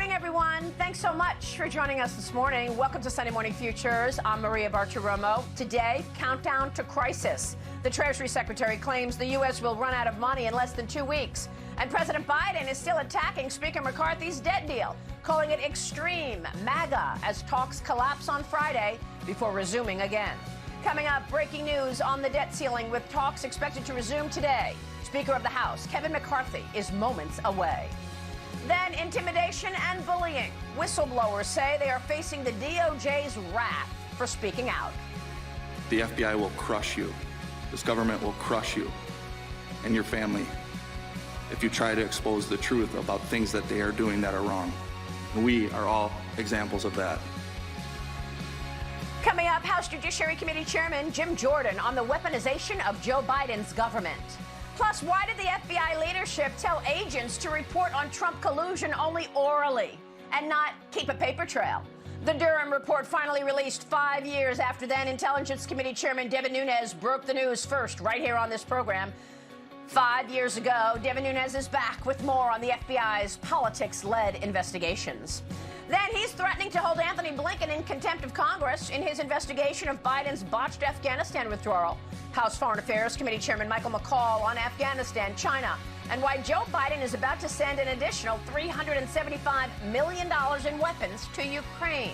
morning, everyone. Thanks so much for joining us this morning. Welcome to Sunday Morning Futures. I'm Maria Bartiromo. Today, countdown to crisis. The Treasury Secretary claims the U.S. will run out of money in less than 2 weeks. And President Biden is still attacking Speaker McCarthy's debt deal, calling it extreme, MAGA, as talks collapse on Friday before resuming again. Coming up, breaking news on the debt ceiling with talks expected to resume today. Speaker of the House, Kevin McCarthy, is moments away. Then intimidation and bullying. Whistleblowers say they are facing the DOJ's wrath for speaking out. The FBI will crush you. This government will crush you and your family if you try to expose the truth about things that they are doing that are wrong. And we are all examples of that. Coming up, House Judiciary Committee Chairman Jim Jordan on the weaponization of Joe Biden's government. Plus, why did the FBI leadership tell agents to report on Trump collusion only orally and not keep a paper trail? The Durham report finally released 5 years after then Intelligence Committee Chairman Devin Nunes broke the news first right here on this program. 5 years ago, Devin Nunes is back with more on the FBI's politics-led investigations. Then he's threatening to hold Anthony Blinken in contempt of Congress in his investigation of Biden's botched Afghanistan withdrawal. House Foreign Affairs Committee Chairman Michael McCaul on Afghanistan, China, and why Joe Biden is about to send an additional $375 million in weapons to Ukraine.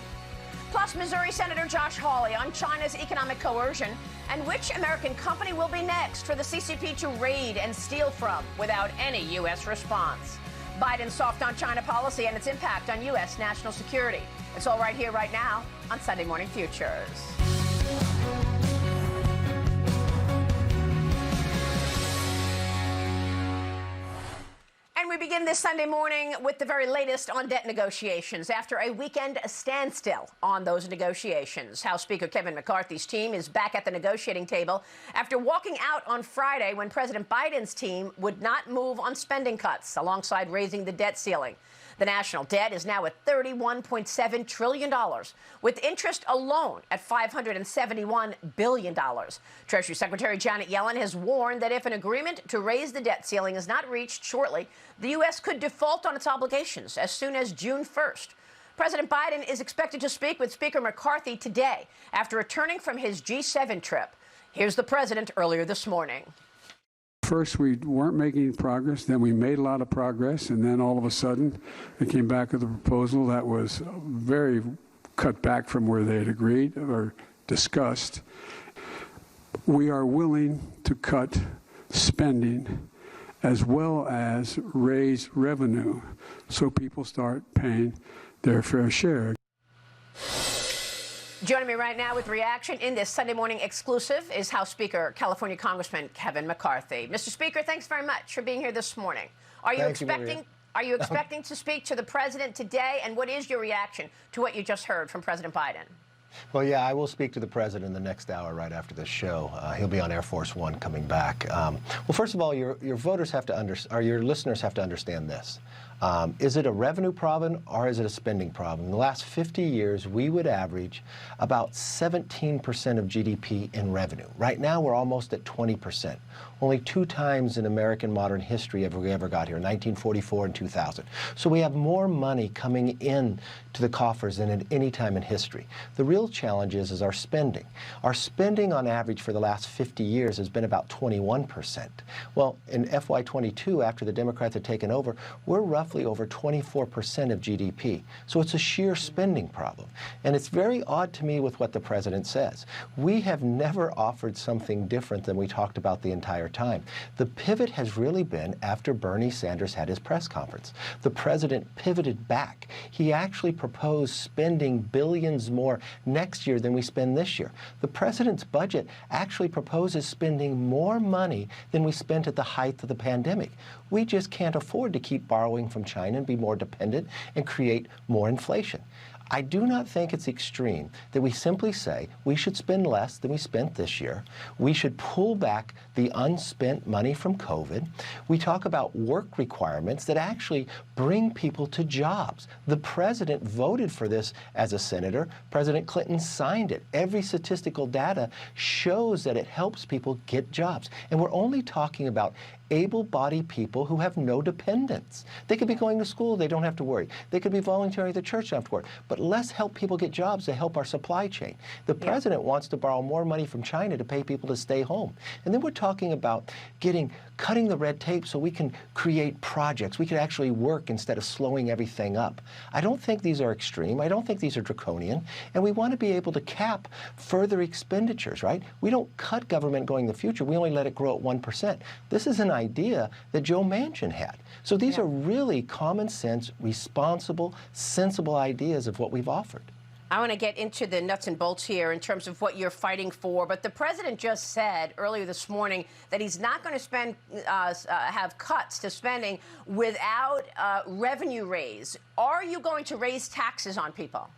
Plus, Missouri Senator Josh Hawley on China's economic coercion and which American company will be next for the CCP to raid and steal from without any U.S. response. Biden's soft on China policy and its impact on U.S. national security. It's all right here, right now on Sunday Morning Futures. And we begin this Sunday morning with the very latest on debt negotiations. After a weekend standstill on those negotiations, House Speaker Kevin McCarthy's team is back at the negotiating table after walking out on Friday when President Biden's team would not move on spending cuts alongside raising the debt ceiling. The national debt is now at $31.7 trillion, with interest alone at $571 billion. Treasury Secretary Janet Yellen has warned that if an agreement to raise the debt ceiling is not reached shortly, the U.S. could default on its obligations as soon as June 1st. President Biden is expected to speak with Speaker McCarthy today after returning from his G7 trip. Here's the president earlier this morning. First, we weren't making progress, then we made a lot of progress, and then all of a sudden, they came back with a proposal that was very cut back from where they had agreed or discussed. We are willing to cut spending as well as raise revenue so people start paying their fair share. Joining me right now with reaction in this Sunday morning exclusive is House Speaker, California Congressman Kevin McCarthy. Mr. Speaker, thanks very much for being here this morning. Are you expecting to speak to the president today? And what is your reaction to what you just heard from President Biden? Well, yeah, I will speak to the president in the next hour right after this show. He'll be on Air Force One coming back. Well, first of all, your voters have to your listeners have to understand this. Is it a revenue problem or is it a spending problem? In the last 50 years, we would average about 17% of GDP in revenue. Right now, we're almost at 20%. Only 2 times in American modern history have we ever got here, 1944 and 2000. So we have more money coming in to the coffers than at any time in history. The real challenge is our spending. Our spending on average for the last 50 years has been about 21%. Well, in FY22, after the Democrats had taken over, we're roughly over 24% of GDP. So it's a sheer spending problem. And it's very odd to me with what the president says. We have never offered something different than we talked about the entire time. The pivot has really been after Bernie Sanders had his press conference. The president pivoted back. He actually proposed spending billions more next year than we spend this year. The president's budget actually proposes spending more money than we spent at the height of the pandemic. We just can't afford to keep borrowing from China and be more dependent and create more inflation. I do not think it's extreme that we simply say we should spend less than we spent this year. We should pull back the unspent money from COVID. We talk about work requirements that actually bring people to jobs. The president voted for this as a senator. President Clinton signed it. Every statistical data shows that it helps people get jobs. And we're only talking about able-bodied people who have no dependents. They could be going to school, they don't have to worry. They could be volunteering at the church, don't have to worry. But let's help people get jobs to help our supply chain. The president wants to borrow more money from China to pay people to stay home. And then we're talking about cutting the red tape so we can create projects. We can actually work instead of slowing everything up. I don't think these are extreme. I don't think these are draconian. And we want to be able to cap further expenditures, right? We don't cut government going in the future. We only let it grow at 1%. This is an idea that Joe Manchin had. So these are really common sense, responsible, sensible ideas of what we've offered. I want to get into the nuts and bolts here in terms of what you're fighting for, but the president just said earlier this morning that he's not going to have cuts to spending without revenue raise. Are you going to raise taxes on people?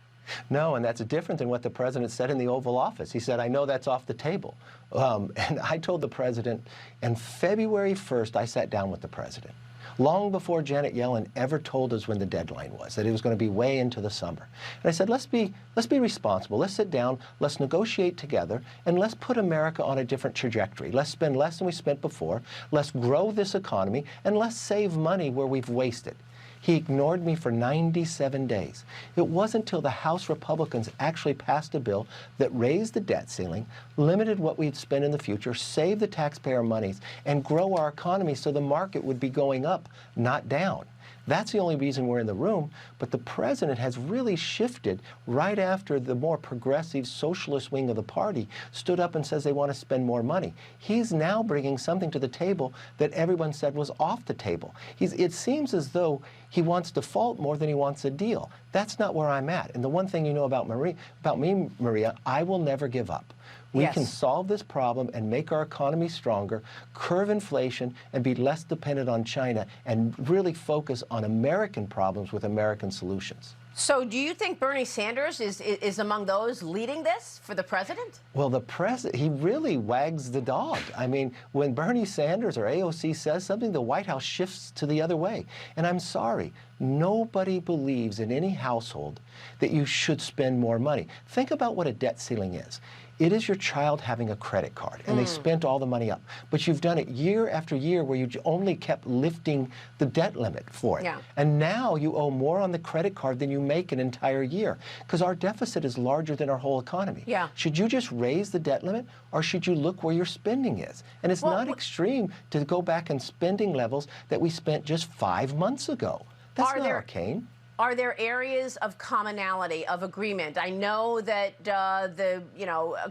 No, and that's different than what the president said in the Oval Office. He said, I know that's off the table. And I told the president, and February 1st, I sat down with the president, long before Janet Yellen ever told us when the deadline was, that it was going to be way into the summer. And I said, let's be responsible. Let's sit down, let's negotiate together, and let's put America on a different trajectory. Let's spend less than we spent before. Let's grow this economy, and let's save money where we've wasted. He ignored me for 97 days. It wasn't until the House Republicans actually passed a bill that raised the debt ceiling, limited what we'd spend in the future, saved the taxpayer monies, and grow our economy so the market would be going up, not down. That's the only reason we're in the room, but the president has really shifted right after the more progressive socialist wing of the party stood up and says they want to spend more money. He's now bringing something to the table that everyone said was off the table. It seems as though he wants default more than he wants a deal. That's not where I'm at. And the one thing you know about me, Maria, I will never give up. We can solve this problem and make our economy stronger, curb inflation, and be less dependent on China, and really focus on American problems with American solutions. So do you think Bernie Sanders is among those leading this for the president? Well, the president, he really wags the dog. I mean, when Bernie Sanders or AOC says something, the White House shifts to the other way. And I'm sorry, nobody believes in any household that you should spend more money. Think about what a debt ceiling is. It is your child having a credit card, and they spent all the money up. But you've done it year after year where you only kept lifting the debt limit for it. Yeah. And now you owe more on the credit card than you make an entire year, because our deficit is larger than our whole economy. Yeah. Should you just raise the debt limit, or should you look where your spending is? And it's not extreme to go back in spending levels that we spent just 5 months ago. That's not arcane. Are there areas of commonality, of agreement? I know that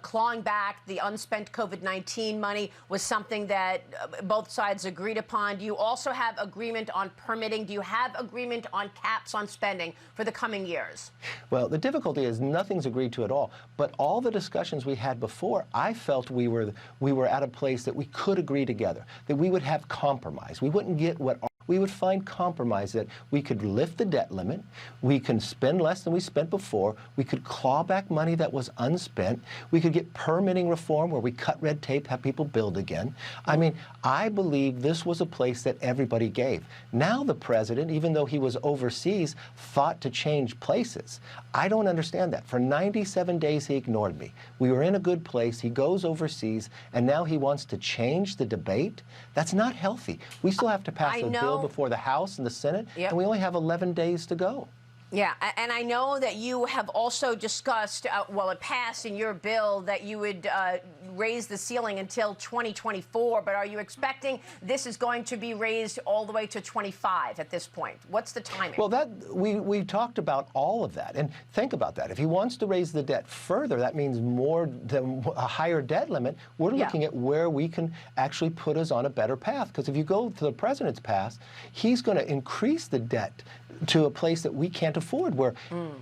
clawing back the unspent COVID-19 money was something that both sides agreed upon. Do you also have agreement on permitting? Do you have agreement on caps on spending for the coming years? Well, the difficulty is nothing's agreed to at all. But all the discussions we had before, I felt we were at a place that we could agree together, that we would have compromise. We wouldn't get what we would find compromise, that we could lift the debt limit, we can spend less than we spent before, we could claw back money that was unspent, we could get permitting reform where we cut red tape, have people build again. I mean, I believe this was a place that everybody gave. Now the president, even though he was overseas, thought to change places. I don't understand that. For 97 days he ignored me. We were in a good place, he goes overseas, and now he wants to change the debate? That's not healthy. We still have to pass a bill before the House and the Senate, and we only have 11 days to go. Yeah, and I know that you have also discussed, it passed in your bill that you would raise the ceiling until 2024, but are you expecting this is going to be raised all the way to 25 at this point? What's the timing? Well, we talked about all of that, and think about that. If he wants to raise the debt further, that means more than a higher debt limit. We're looking at where we can actually put us on a better path, because if you go to the president's path, he's going to increase the debt to a place that we can't afford, where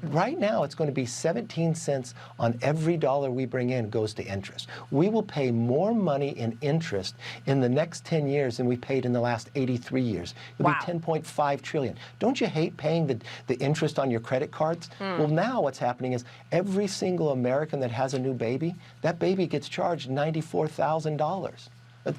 right now it's going to be 17 cents on every dollar we bring in goes to interest. We will pay more money in interest in the next 10 years than we paid in the last 83 years. It'll be 10.5 trillion. Don't you hate paying the interest on your credit cards? Well, now what's happening is every single American that has a new baby, that baby gets charged $94,000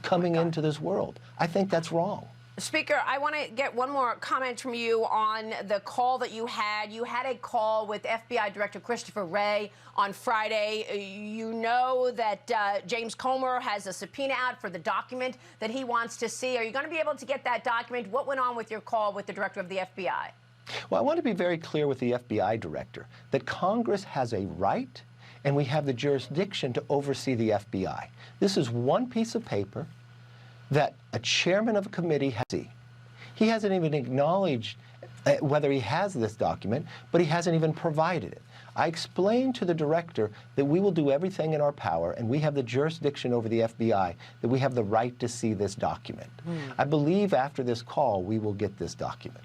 coming into this world. I think that's wrong. Speaker, I want to get one more comment from you on the call that you had. You had a call with FBI Director Christopher Wray on Friday. You know that James Comer has a subpoena out for the document that he wants to see. Are you going to be able to get that document? What went on with your call with the director of the FBI? Well, I want to be very clear with the FBI director that Congress has a right and we have the jurisdiction to oversee the FBI. This is one piece of paper that a chairman of a committee has to see. He hasn't even acknowledged whether he has this document, but he hasn't even provided it. I explained to the director that we will do everything in our power, and we have the jurisdiction over the FBI, that we have the right to see this document. I believe after this call, we will get this document.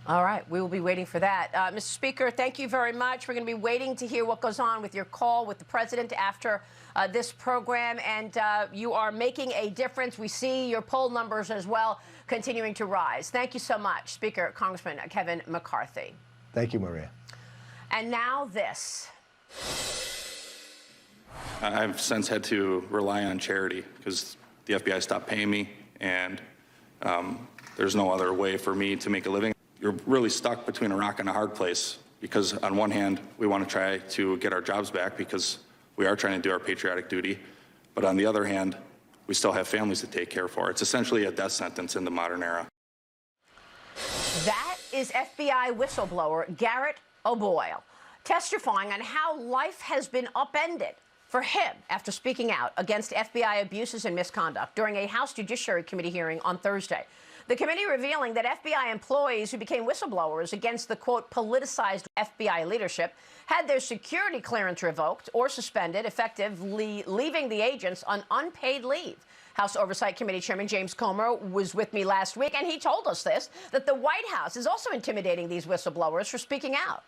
All right, we will be waiting for that. Mr. Speaker, thank you very much. We're going to be waiting to hear what goes on with your call with the president after this program, and you are making a difference. We see your poll numbers as well continuing to rise. Thank you so much, Speaker Congressman Kevin McCarthy. Thank you, Maria. And now this. I've since had to rely on charity because the FBI stopped paying me, and there's no other way for me to make a living. You're really stuck between a rock and a hard place because on one hand, we want to try to get our jobs back because we are trying to do our patriotic duty. But on the other hand, we still have families to take care for. It's essentially a death sentence in the modern era. That is FBI whistleblower Garrett O'Boyle testifying on how life has been upended for him after speaking out against FBI abuses and misconduct during a House Judiciary Committee hearing on Thursday. The committee revealing that FBI employees who became whistleblowers against the, quote, politicized FBI leadership had their security clearance revoked or suspended, effectively leaving the agents on unpaid leave. House Oversight Committee Chairman James Comer was with me last week, and he told us this, that the White House is also intimidating these whistleblowers for speaking out.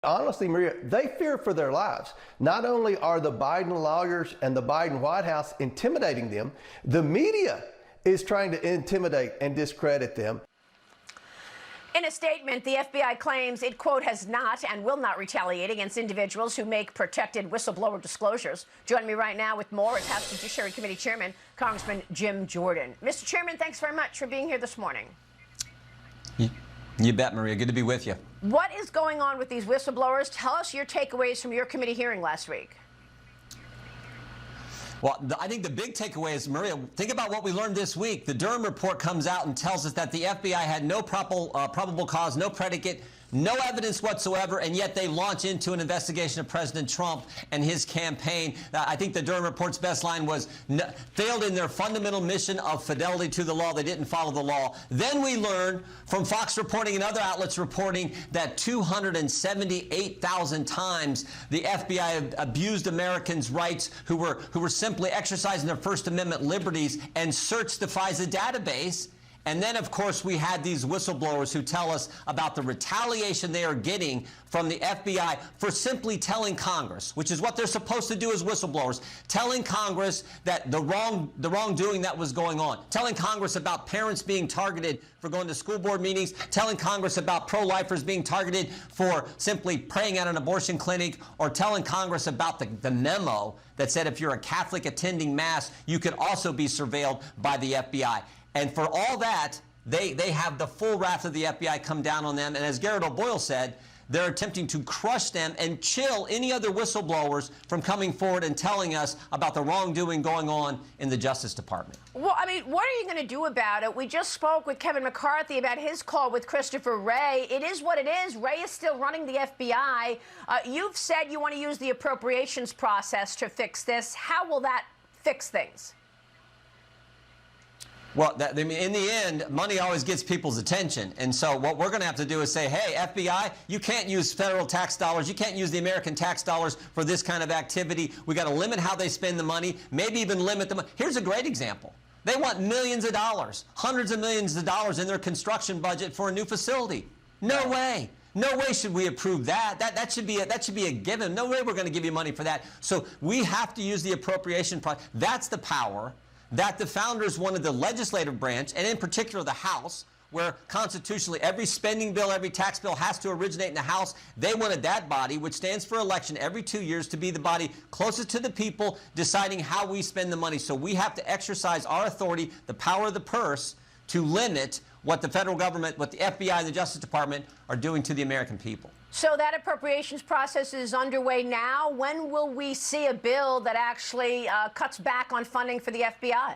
Honestly, Maria, they fear for their lives. Not only are the Biden lawyers and the Biden White House intimidating them, the media is trying to intimidate and discredit them. In a statement, the FBI claims it, quote, has not and will not retaliate against individuals who make protected whistleblower disclosures. Joining me right now with more is House Judiciary Committee Chairman, Congressman Jim Jordan. Mr. Chairman, thanks very much for being here this morning. You bet, Maria. Good to be with you. What is going on with these whistleblowers? Tell us your takeaways from your committee hearing last week. Well, I think the big takeaway is, Maria, think about what we learned this week. The Durham report comes out and tells us that the FBI had no probable cause, no predicate, no evidence whatsoever, and yet they launch into an investigation of President Trump and his campaign. I think the Durham report's best line was, failed in their fundamental mission of fidelity to the law. They didn't follow the law. Then we learn from Fox reporting and other outlets reporting that 278,000 times the FBI abused Americans' rights who were simply exercising their First Amendment liberties and searched the FISA database. And then, of course, we had these whistleblowers who tell us about the retaliation they are getting from the FBI for simply telling Congress, which is what they're supposed to do as whistleblowers, telling Congress that the wrongdoing that was going on, telling Congress about parents being targeted for going to school board meetings, telling Congress about pro-lifers being targeted for simply praying at an abortion clinic, or telling Congress about the memo that said if you're a Catholic attending Mass, you could also be surveilled by the FBI. And for all that, they have the full wrath of the FBI come down on them. And as Garrett O'Boyle said, they're attempting to crush them and chill any other whistleblowers from coming forward and telling us about the wrongdoing going on in the Justice Department. Well, I mean, what are you going to do about it? We just spoke with Kevin McCarthy about his call with Christopher Wray. It is what it is. Wray is still running the FBI. You've said you want to use the appropriations process to fix this. How will that fix things? Well, I mean, in the end, money always gets people's attention. And so what we're going to have to do is say, hey, FBI, you can't use federal tax dollars. You can't use the American tax dollars for this kind of activity. We got to limit how they spend the money, maybe even limit them. Here's a great example. They want millions of dollars, hundreds of millions of dollars in their construction budget for a new facility. No way. No way should we approve that. That should be a given. No way we're going to give you money for that. So we have to use the appropriation process. That's the power that the founders wanted the legislative branch, and in particular the House, where constitutionally every spending bill, every tax bill has to originate in the House. They wanted that body, which stands for election every 2 years, to be the body closest to the people deciding how we spend the money. So we have to exercise our authority, the power of the purse, to limit what the federal government, what the FBI and the Justice Department are doing to the American people. So that appropriations process is underway now. When will we see a bill that actually cuts back on funding for the FBI?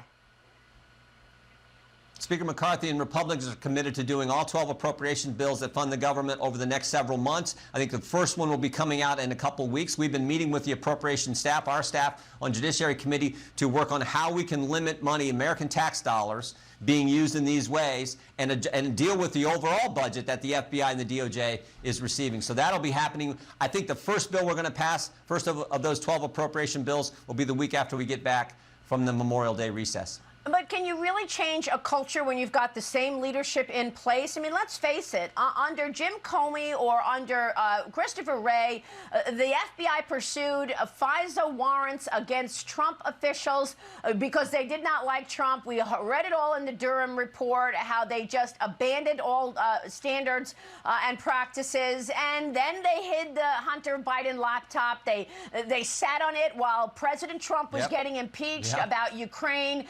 Speaker McCarthy and Republicans are committed to doing all 12 appropriation bills that fund the government over the next several months. I think the first one will be coming out in a couple of weeks. We've been meeting with the appropriation staff, our staff on Judiciary Committee, to work on how we can limit money, American tax dollars, being used in these ways and deal with the overall budget that the FBI and the DOJ is receiving. So that'll be happening. I think the first bill we're going to pass, first of those 12 appropriation bills, will be the week after we get back from the Memorial Day recess. But can you really change a culture when you've got the same leadership in place? I mean, let's face it, under Jim Comey or under Christopher Wray, the FBI pursued FISA warrants against Trump officials because they did not like Trump. We read it all in the Durham report, how they just abandoned all standards and practices. And then they hid the Hunter Biden laptop. They sat on it while President Trump was getting impeached about Ukraine.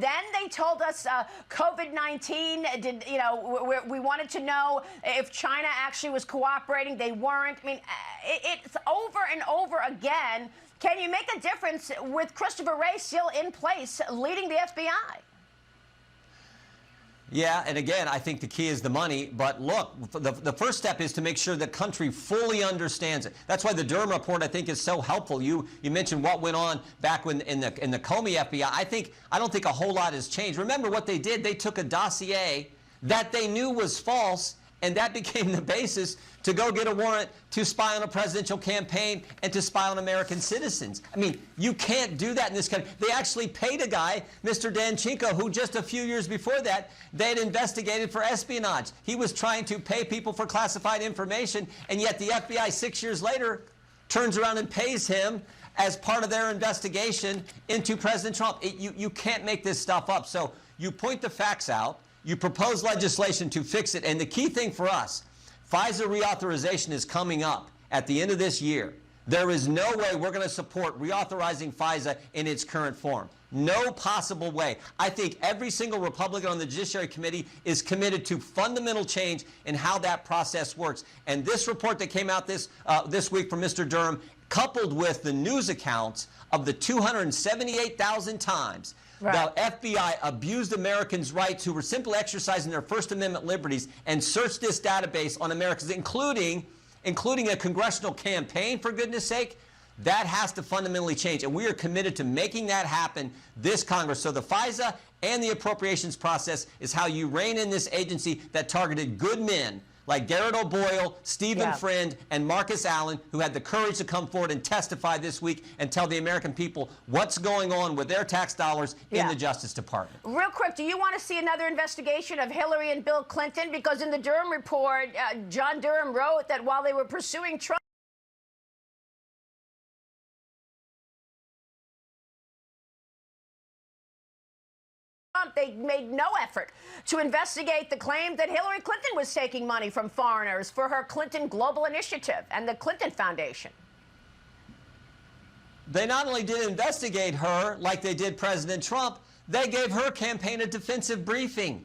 Then they told us COVID-19 did, you know, we wanted to know if China actually was cooperating. They weren't. I mean, it's over and over again. Can you make a difference with Christopher Wray still in place leading the FBI? Yeah, and again, I think the key is the money. But look, the first step is to make sure the country fully understands it. That's why the Durham report, I think, is so helpful. You mentioned what went on back when in the Comey FBI. I don't think a whole lot has changed. Remember what they did? They took a dossier that they knew was false, and that became the basis to go get a warrant to spy on a presidential campaign and to spy on American citizens. I mean, you can't do that in this country. They actually paid a guy, Mr. Danchenko, who just a few years before that, they had investigated for espionage. He was trying to pay people for classified information, and yet the FBI 6 years later turns around and pays him as part of their investigation into President Trump. You can't make this stuff up. So you point the facts out. You propose legislation to fix it. And the key thing for us, FISA reauthorization is coming up at the end of this year. There is no way we're going to support reauthorizing FISA in its current form. No possible way. I think every single Republican on the Judiciary Committee is committed to fundamental change in how that process works. And this report that came out this week from Mr. Durham, coupled with the news accounts of the 278,000 times the FBI abused Americans' rights who were simply exercising their First Amendment liberties and searched this database on Americans, including a congressional campaign, for goodness sake, that has to fundamentally change. And we are committed to making that happen this Congress. So the FISA and the appropriations process is how you rein in this agency that targeted good men like Garrett O'Boyle, Stephen Friend, and Marcus Allen, who had the courage to come forward and testify this week and tell the American people what's going on with their tax dollars in the Justice Department. Real quick, do you want to see another investigation of Hillary and Bill Clinton? Because in the Durham report, John Durham wrote that while they were pursuing Trump, they made no effort to investigate the claim that Hillary Clinton was taking money from foreigners for her Clinton Global Initiative and the Clinton Foundation. They not only did investigate her like they did President Trump, they gave her campaign a defensive briefing.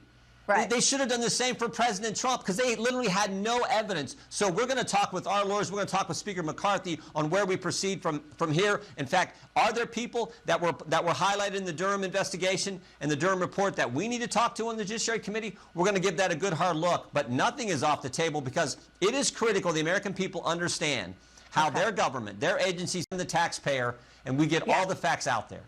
They should have done the same for President Trump because they literally had no evidence. So we're going to talk with our lawyers. We're going to talk with Speaker McCarthy on where we proceed from here. In fact, are there people that were highlighted in the Durham investigation and the Durham report that we need to talk to on the Judiciary Committee? We're going to give that a good hard look. But nothing is off the table because it is critical the American people understand how their government, their agencies, and the taxpayer, and we get all the facts out there.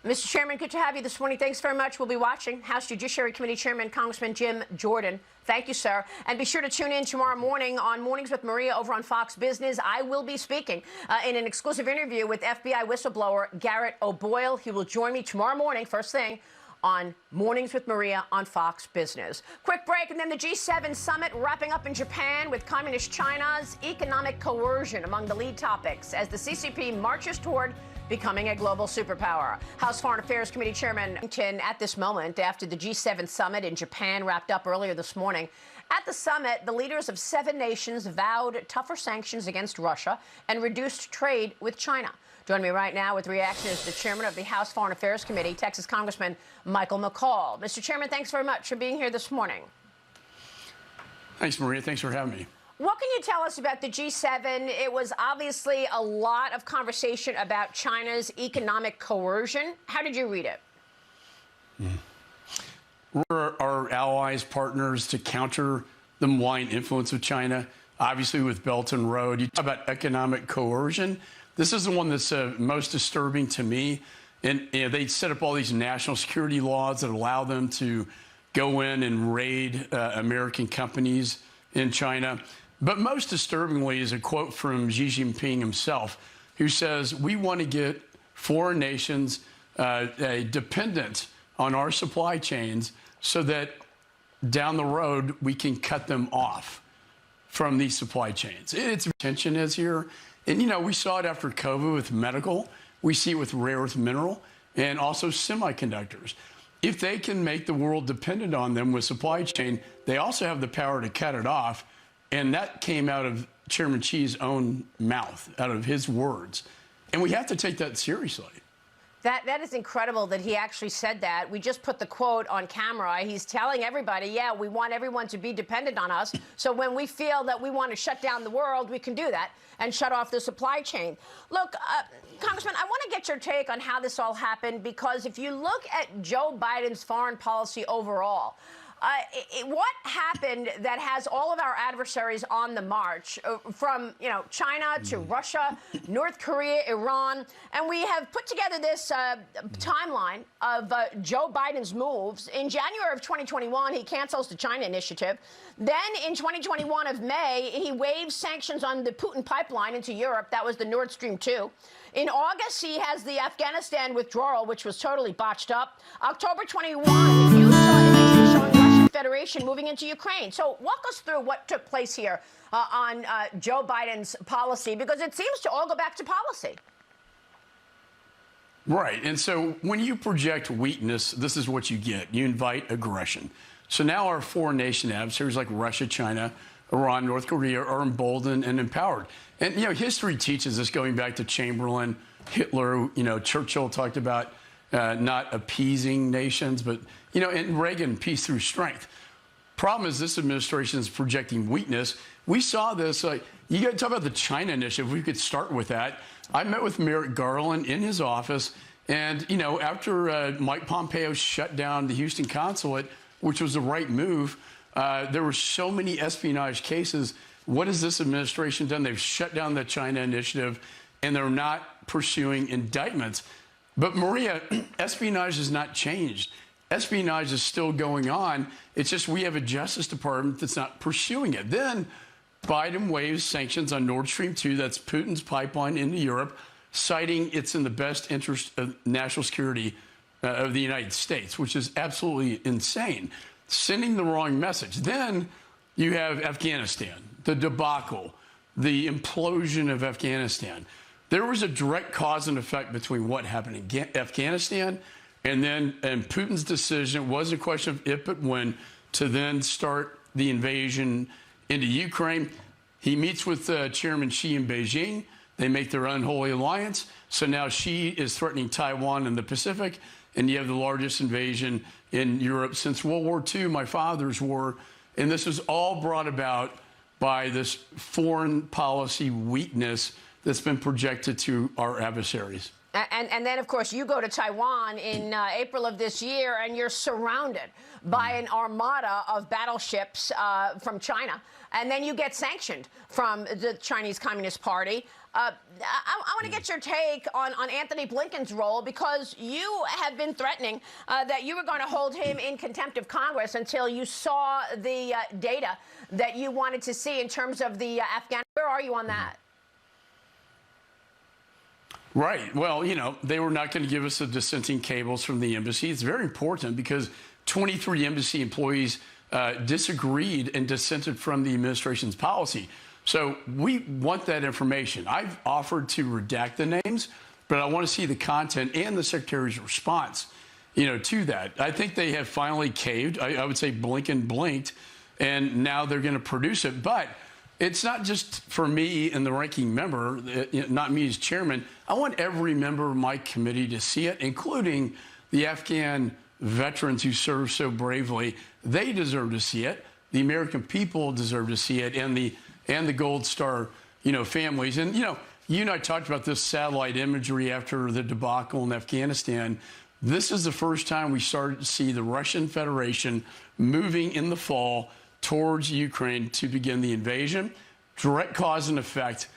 Mr. Chairman, good to have you this morning. Thanks very much. We'll be watching. House Judiciary Committee Chairman Congressman Jim Jordan. Thank you, sir. And be sure to tune in tomorrow morning on Mornings with Maria over on Fox Business. I will be speaking in an exclusive interview with FBI whistleblower Garrett O'Boyle. He will join me tomorrow morning, first thing, on Mornings with Maria on Fox Business. Quick break, and then the G7 summit wrapping up in Japan with Communist China's economic coercion among the lead topics as the CCP marches toward becoming a global superpower. House Foreign Affairs Committee Chairman at this moment, after the G7 summit in Japan wrapped up earlier this morning. At the summit, the leaders of 7 nations vowed tougher sanctions against Russia and reduced trade with China. Joining me right now with reaction is the chairman of the House Foreign Affairs Committee, Texas Congressman Michael McCaul. Mr. Chairman, thanks very much for being here this morning. Thanks, Maria. Thanks for having me. What can you tell us about the G7? It was obviously a lot of conversation about China's economic coercion. How did you read it? We're our allies, partners to counter the malign influence of China, obviously with Belt and Road. You talk about economic coercion. This is the one that's most disturbing to me. And they set up all these national security laws that allow them to go in and raid American companies in China. But most disturbingly is a quote from Xi Jinping himself, who says, we want to get foreign nations dependent on our supply chains so that down the road we can cut them off from these supply chains. It's tension is here. And, you know, we saw it after COVID with medical. We see it with rare earth mineral and also semiconductors. If they can make the world dependent on them with supply chain, they also have the power to cut it off. And that came out of Chairman Xi's own mouth, out of his words. And we have to take that seriously. That is incredible that he actually said that. We just put the quote on camera. He's telling everybody, yeah, we want everyone to be dependent on us. So when we feel that we want to shut down the world, we can do that and shut off the supply chain. Look, Congressman, I want to get your take on how this all happened, because if you look at Joe Biden's foreign policy overall, what happened that has all of our adversaries on the march, from China to Russia, North Korea, Iran, and we have put together this timeline of Joe Biden's moves. In January of 2021, he cancels the China initiative. Then in 2021 of May, he waives sanctions on the Putin pipeline into Europe. That was the Nord Stream 2. In August, he has the Afghanistan withdrawal, which was totally botched up. October 21, you saw images showing Russian Federation moving into Ukraine. So walk us through what took place here on Joe Biden's policy, because it seems to all go back to policy. Right. And so when you project weakness, this is what you get. You invite aggression. So now our foreign nation adversaries like Russia, China, Iran, North Korea are emboldened and empowered. And, history teaches us, going back to Chamberlain, Hitler, Churchill talked about not appeasing nations, but, and Reagan, peace through strength. Problem is this administration is projecting weakness. We saw this, you got to talk about the China initiative. We could start with that. I met with Merrick Garland in his office, and, after Mike Pompeo shut down the Houston consulate, which was the right move, there were so many espionage cases. What has this administration done? They've shut down the China initiative, and they're not pursuing indictments. But, Maria, espionage has not changed. Espionage is still going on. It's just we have a Justice Department that's not pursuing it. Then Biden waives sanctions on Nord Stream 2, that's Putin's pipeline into Europe, citing it's in the best interest of national security of the United States, which is absolutely insane, sending the wrong message. Then you have Afghanistan, the debacle, the implosion of Afghanistan. There was a direct cause and effect between what happened in Afghanistan and Putin's decision. It wasn't a question of if but when to then start the invasion into Ukraine. He meets with Chairman Xi in Beijing. They make their unholy alliance. So now Xi is threatening Taiwan and the Pacific, and you have the largest invasion in Europe since World War II, my father's war. And this was all brought about by this foreign policy weakness that's been projected to our adversaries. And then, of course, you go to Taiwan in April of this year, and you're surrounded by an armada of battleships from China. And then you get sanctioned from the Chinese Communist Party. I want to get your take on Anthony Blinken's role, because you have been threatening that you were going to hold him in contempt of Congress until you saw the data that you wanted to see in terms of the Afghan. Where are you on that? Right. Well, they were not going to give us the dissenting cables from the embassy. It's very important because 23 embassy employees disagreed and dissented from the administration's policy. So we want that information. I've offered to redact the names, but I want to see the content and the Secretary's response, to that. I think they have finally caved. I would say Blinken blinked, and now they're going to produce it. But it's not just for me and the ranking member, not me as chairman. I want every member of my committee to see it, including the Afghan veterans who served so bravely. They deserve to see it. The American people deserve to see it, and the Gold Star, families. And, you and I talked about this satellite imagery after the debacle in Afghanistan. This is the first time we started to see the Russian Federation moving in the fall towards Ukraine to begin the invasion. Direct cause and effect.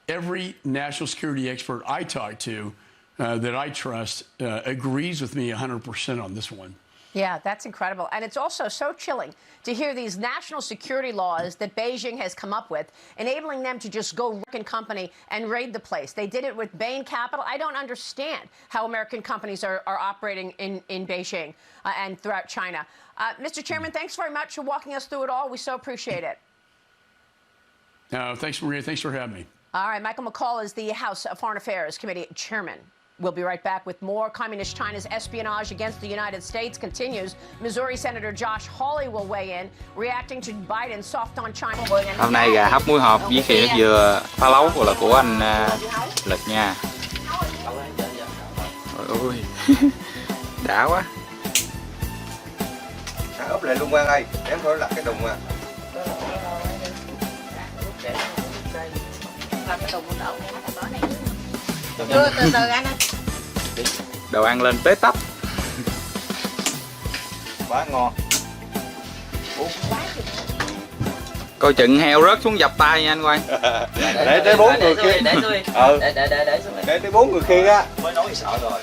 Every national security expert I talk to that I trust agrees with me 100% on this one. Yeah, that's incredible. And it's also so chilling to hear these national security laws that Beijing has come up with, enabling them to just go American company and raid the place. They did it with Bain Capital. I don't understand how American companies are operating in Beijing and throughout China. Mr. Chairman, thanks very much for walking us through it all. We so appreciate it. Thanks, Maria. Thanks for having me. All right, Michael McCall is the House Foreign Affairs Committee Chairman. We'll be right back with more. Communist China's espionage against the United States continues. Missouri Senator Josh Hawley will weigh in, reacting to Biden's soft on China. Hôm nay gà hấp muối hộp với khỉ nước dừa pha lấu là của anh Lực nha. Trời ơi, đã quá. Úp lại luôn Quang ơi, em thôi lật cái đùng à. Làm cái đùng đậu. Từ từ anh ơi. Đồ ăn lên tới tấp. Quá ngon. Coi chừng heo rớt xuống dập tay nha anh Quang. Để tới 4 người kia. Để xuống đây. Để tới 4 người kia á. Mới nói sợ rồi.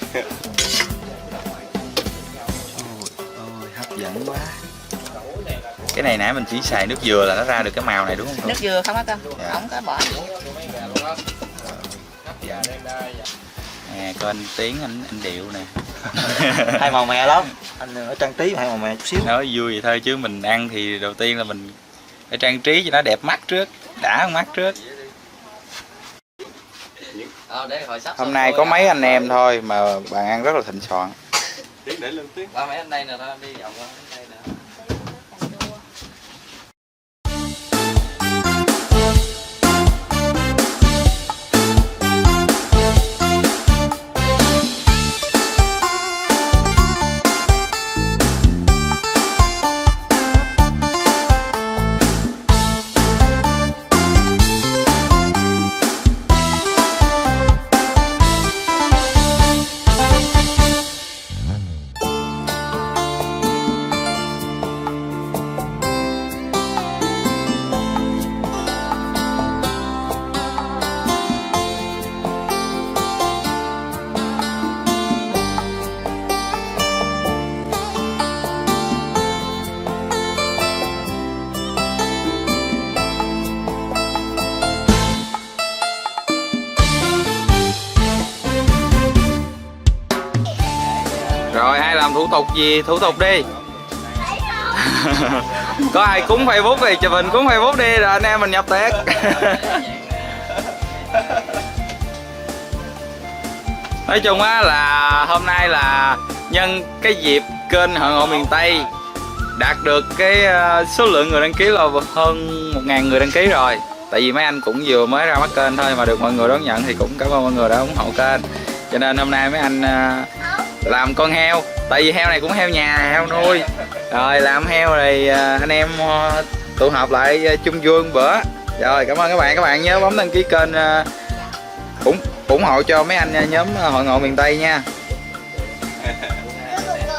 Ôi, hấp dẫn quá. Cái này nãy mình chỉ xài nước dừa là nó ra được cái màu này đúng không? Nước dừa không á con? Dạ. Không có bỏ. Nè, coi anh Tiến anh Điệu nè. Hai màu mè lắm. Anh ở trang trí hai màu mè chút xíu. Nói vui vậy thôi chứ mình ăn thì đầu tiên là mình phải trang trí cho nó đẹp mắt trước, đã con mắt trước. Hôm nay có mấy anh em thôi mà bàn ăn rất là thịnh soạn. Tiến để lên Tiến. Ba mấy anh đây nè, thôi đi vòng qua đây nè. Rồi ai làm thủ tục gì? Thủ tục đi. Có ai cúng Facebook thì chụp hình cúng Facebook đi rồi anh em mình nhập tiệc. Nói chung á là hôm nay là nhân cái dịp kênh Hội Ngộ Miền Tây đạt được cái số lượng người đăng ký là hơn 1.000 người đăng ký rồi. Tại vì mấy anh cũng vừa mới ra mắt kênh thôi mà được mọi người đón nhận thì cũng cảm ơn mọi người đã ủng hộ kênh. Cho nên hôm nay mấy anh làm con heo, tại vì heo này cũng heo nhà, heo nuôi. Rồi làm heo rồi anh em tụ họp lại chung vui một bữa. Rồi cảm ơn các bạn nhớ bấm đăng ký kênh ủng hộ cho mấy anh nhóm Hội Ngộ Miền Tây nha.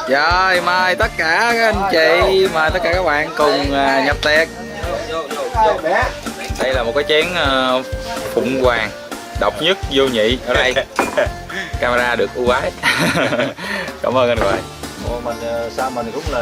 Rồi mời tất cả các anh chị, mời tất cả các bạn cùng nhập tiệc. Đây là một cái chén phụng hoàng độc nhất vô nhị ở đây. Camera được ưu ái. Cảm ơn anh Hoài. Mình sao mình cũng là